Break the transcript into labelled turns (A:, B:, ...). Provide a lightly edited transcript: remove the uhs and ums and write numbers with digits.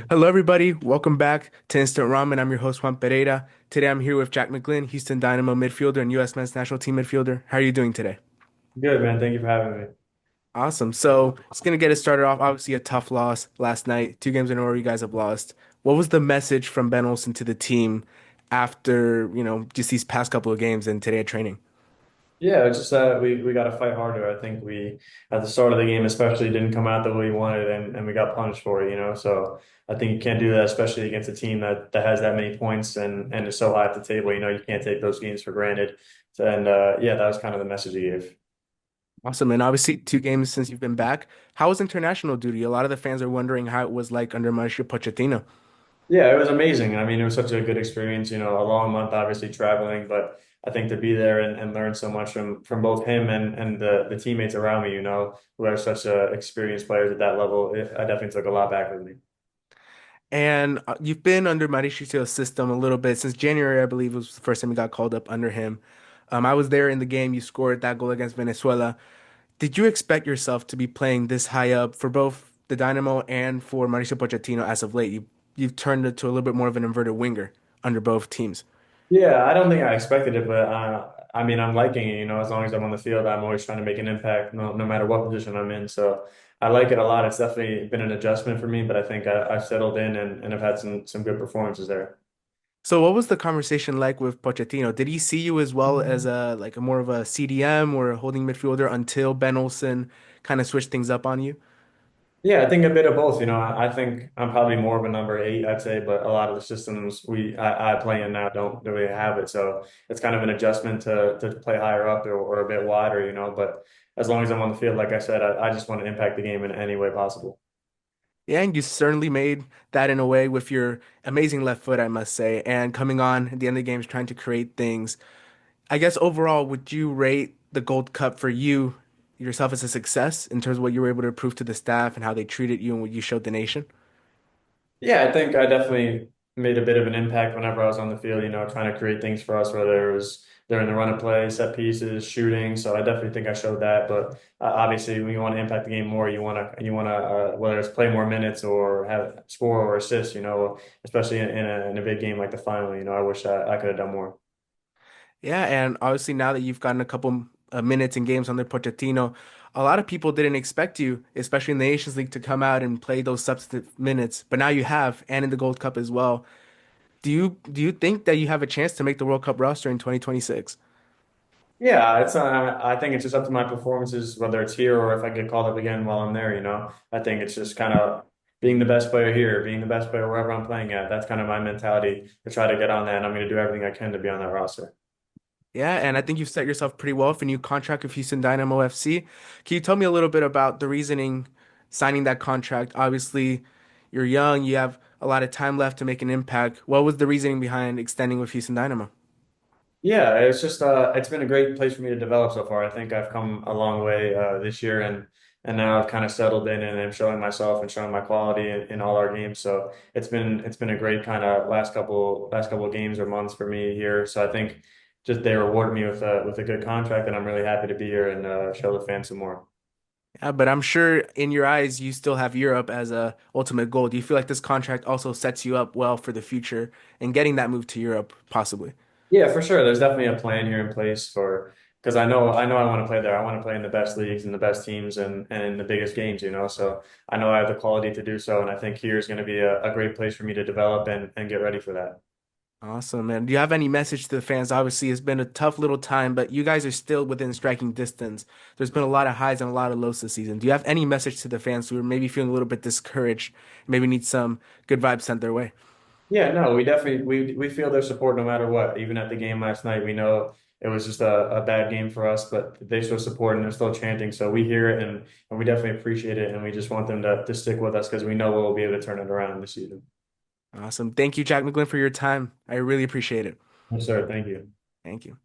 A: Hello, everybody. Welcome back to Instant Ramen. I'm your host, Juan Pereira. Today, I'm here with Jack McGlynn, Houston Dynamo midfielder and U.S. men's national team midfielder. How are you doing today?
B: Good, man. Thank you for having me.
A: Awesome. So, it's going to get us started off. Obviously, a tough loss last night. 2 games in a row, you guys have lost. What was the message from Ben Olsen to the team after, just these past couple of games and today at training?
B: Yeah, it's just that we got to fight harder. I think we at the start of the game especially didn't come out the way we wanted, and we got punished for it, you know. So I think you can't do that, especially against a team that has that many points and is so high at the table. You know, you can't take those games for granted. So, and yeah, that was kind of the message he gave.
A: Awesome. And obviously, 2 games since you've been back. How was international duty? A lot of the fans are wondering how it was like under Mauricio Pochettino.
B: Yeah, it was amazing. I mean, it was such a good experience, you know, a long month obviously traveling, but I think to be there and learn so much from both him and the teammates around me, you know, who are such experienced players at that level, I definitely took a lot back with me.
A: And you've been under Mauricio's system a little bit since January, I believe was the first time you got called up under him. I was there in the game. You scored that goal against Venezuela. Did you expect yourself to be playing this high up for both the Dynamo and for Mauricio Pochettino as of late? You've turned it to a little bit more of an inverted winger under both teams.
B: Yeah, I don't think I expected it, but I mean, I'm liking it. You know, as long as I'm on the field, I'm always trying to make an impact, no matter what position I'm in. So I like it a lot. It's definitely been an adjustment for me, but I think I've settled in and I've had some good performances there.
A: So what was the conversation like with Pochettino? Did he see you as well as a more of a CDM or a holding midfielder until Ben Olsen kind of switched things up on you?
B: Yeah, I think a bit of both. You know, I think I'm probably more of a number eight, I'd say, but a lot of the systems I play in now don't really have it. So it's kind of an adjustment to play higher up or a bit wider, you know. But as long as I'm on the field, like I said, I just want to impact the game in any way possible.
A: Yeah, and you certainly made that in a way with your amazing left foot, I must say, and coming on at the end of the games trying to create things. I guess overall, would you rate the Gold Cup for you yourself as a success in terms of what you were able to prove to the staff and how they treated you and what you showed the nation?
B: Yeah, I think I definitely made a bit of an impact whenever I was on the field, you know, trying to create things for us, whether it was during the run of play, set pieces, shooting. So I definitely think I showed that. But obviously, when you want to impact the game more, you want to whether it's play more minutes or have score or assist, you know, especially in a big game like the final. You know, I wish I could have done more.
A: Yeah, and obviously now that you've gotten a couple minutes and games under Pochettino, a lot of people didn't expect you, especially in the Nations League, to come out and play those substantive minutes. But now you have, and in the Gold Cup as well. Do you think that you have a chance to make the World Cup roster in 2026?
B: Yeah, it's I think it's just up to my performances, whether it's here or if I get called up again while I'm there, you know. I think it's just kind of being the best player here, being the best player wherever I'm playing at. That's kind of my mentality to try to get on that, and I'm going to do everything I can to be on that roster.
A: Yeah, and I think you've set yourself pretty well for a new contract with Houston Dynamo FC. Can you tell me a little bit about the reasoning signing that contract? Obviously, you're young, you have a lot of time left to make an impact. What was the reasoning behind extending with Houston Dynamo?
B: Yeah, it's just it's been a great place for me to develop so far. I think I've come a long way this year and now I've kind of settled in and I'm showing myself and showing my quality in all our games. So it's been a great kind of last couple of games or months for me here. So I think just they rewarded me with a good contract and I'm really happy to be here and show the fans some more.
A: Yeah, but I'm sure in your eyes you still have Europe as a ultimate goal. Do you feel like this contract also sets you up well for the future and getting that move to Europe, possibly?
B: Yeah, for sure. There's definitely a plan here in place for because I know I want to play there. I want to play in the best leagues and the best teams and in the biggest games, you know. So I know I have the quality to do so, and I think here is going to be a great place for me to develop and get ready for that.
A: Awesome, man. Do you have any message to the fans? Obviously, it's been a tough little time, but you guys are still within striking distance. There's been a lot of highs and a lot of lows this season. Do you have any message to the fans who are maybe feeling a little bit discouraged, maybe need some good vibes sent their way?
B: Yeah, no, we definitely we feel their support no matter what. Even at the game last night, we know it was just a bad game for us, but they show support and they're still chanting. So we hear it and we definitely appreciate it, and we just want them to stick with us because we know we'll be able to turn it around this season.
A: Awesome. Thank you, Jack McGlynn, for your time. I really appreciate it.
B: Yes, sir. Thank you.
A: Thank you.